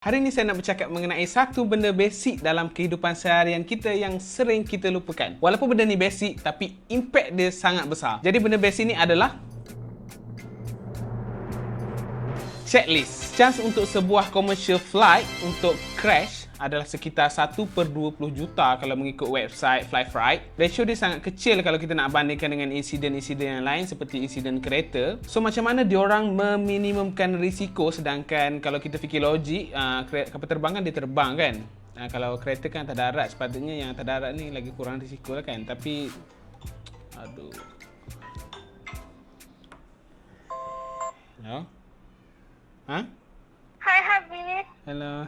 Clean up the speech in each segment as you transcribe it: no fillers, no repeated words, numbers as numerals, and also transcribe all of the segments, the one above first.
Hari ini saya nak bercakap mengenai satu benda basic dalam kehidupan seharian kita yang sering kita lupakan. Walaupun benda ni basic, tapi impact dia sangat besar. Jadi benda basic ni adalah checklist. Chance untuk sebuah commercial flight untuk crash adalah sekitar 1/20 juta kalau mengikut website Flyfright. Ratio dia sangat kecil kalau kita nak bandingkan dengan insiden-insiden yang lain seperti insiden kereta. So macam mana diorang meminimumkan risiko, sedangkan kalau kita fikir logik, kapal terbang kan dia terbang kan. Kalau kereta kan atas darat, sepatutnya yang atas darat ni lagi kurang risiko lah kan. Tapi aduh. Hello? Hai Habib. Hello.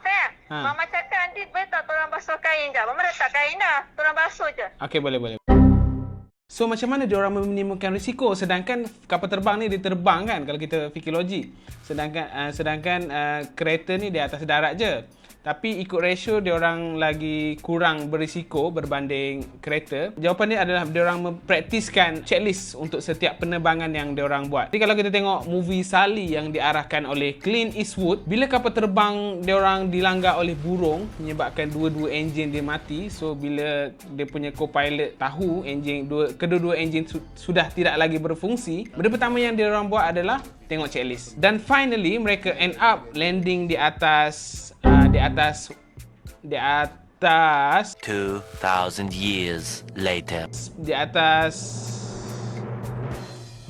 Sayang, Mama cakap nanti boleh tak torang basuh kain je? Mama dah tak kain dah. Torang basuh je. Okey, boleh. So macam mana diorang meminimumkan risiko, sedangkan kapal terbang ni dia terbang kan kalau kita fikir logik. Sedangkan kereta ni di atas darat je. Tapi ikut ratio diorang lagi kurang berisiko berbanding kereta. Jawapan dia adalah diorang mempraktiskan checklist untuk setiap penerbangan yang diorang buat. Jadi kalau kita tengok movie Sully yang diarahkan oleh Clint Eastwood, bila kapal terbang diorang dilanggar oleh burung menyebabkan dua-dua enjin dia mati. So bila dia punya co-pilot tahu kedua-dua enjin sudah tidak lagi berfungsi, benda pertama yang diorang buat adalah tengok checklist. Dan finally mereka end up landing di atas 2000 years later. Di atas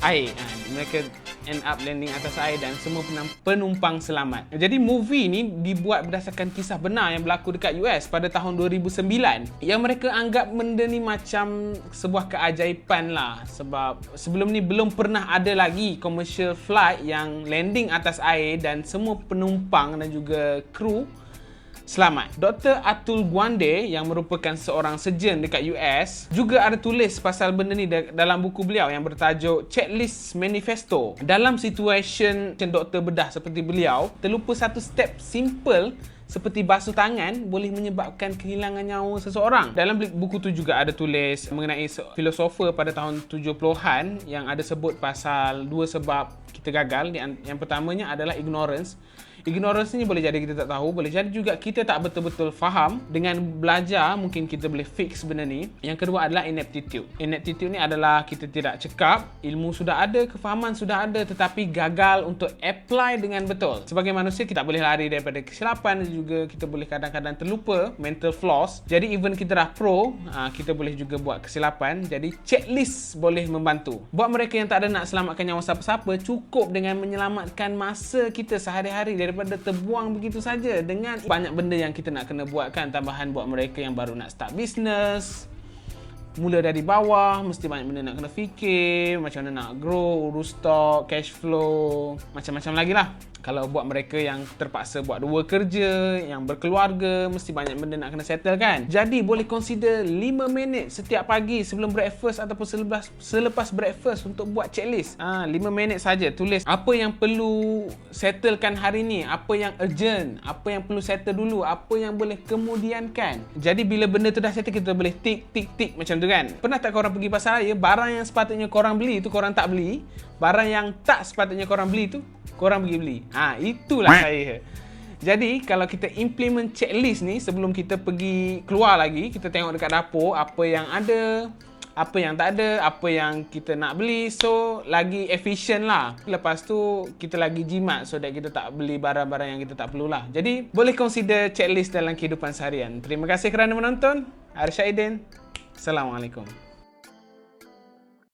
air. Mereka end up landing atas air dan semua penumpang selamat. Jadi movie ni dibuat berdasarkan kisah benar yang berlaku dekat US pada tahun 2009. Yang mereka anggap benda ni macam sebuah keajaiban lah. Sebab sebelum ni belum pernah ada lagi commercial flight yang landing atas air dan semua penumpang dan juga kru selamat. Dr. Atul Gawande yang merupakan seorang surgeon dekat US juga ada tulis pasal benda ni dalam buku beliau yang bertajuk Checklist Manifesto. Dalam situasi doktor bedah seperti beliau, terlupa satu step simple seperti basuh tangan boleh menyebabkan kehilangan nyawa seseorang. Dalam buku tu juga ada tulis mengenai filosofer pada tahun 70-an yang ada sebut pasal dua sebab kita gagal. Yang pertamanya adalah ignorance. Ignorance ni boleh jadi kita tak tahu, boleh jadi juga kita tak betul-betul faham. Dengan belajar mungkin kita boleh fix benda ni. Yang kedua adalah ineptitude. Ineptitude ni adalah kita tidak cekap, ilmu sudah ada, kefahaman sudah ada, tetapi gagal untuk apply dengan betul. Sebagai manusia kita tak boleh lari daripada kesilapan dan juga kita boleh kadang-kadang terlupa, mental flaws. Jadi even kita dah pro, kita boleh juga buat kesilapan. Jadi checklist boleh membantu. Buat mereka yang tak ada nak selamatkan nyawa siapa-siapa, cukup dengan menyelamatkan masa kita sehari-hari daripada terbuang begitu saja. Dengan banyak benda yang kita nak kena buatkan tambahan buat mereka yang baru nak start business, mula dari bawah, mesti banyak benda nak kena fikir, macam mana nak grow, urus stok, cash flow, macam-macam lagi lah. Kalau buat mereka yang terpaksa buat dua kerja, yang berkeluarga, mesti banyak benda nak kena settle kan. Jadi boleh consider 5 minit setiap pagi sebelum breakfast ataupun selepas breakfast untuk buat checklist. 5 minit saja. Tulis apa yang perlu settlekan hari ni, apa yang urgent, apa yang perlu settle dulu, apa yang boleh kemudiankan. Jadi bila benda tu dah settle, kita boleh tik macam tu kan. Pernah tak korang pergi pasar raya, barang yang sepatutnya korang beli tu korang tak beli, barang yang tak sepatutnya korang beli tu korang pergi beli. Itulah saya. Jadi kalau kita implement checklist ni sebelum kita pergi keluar lagi, kita tengok dekat dapur apa yang ada, apa yang tak ada, apa yang kita nak beli. So lagi efisien lah. Lepas tu kita lagi jimat so that kita tak beli barang-barang yang kita tak perlulah. Jadi boleh consider checklist dalam kehidupan seharian. Terima kasih kerana menonton. Arsyad Aidin. Assalamualaikum.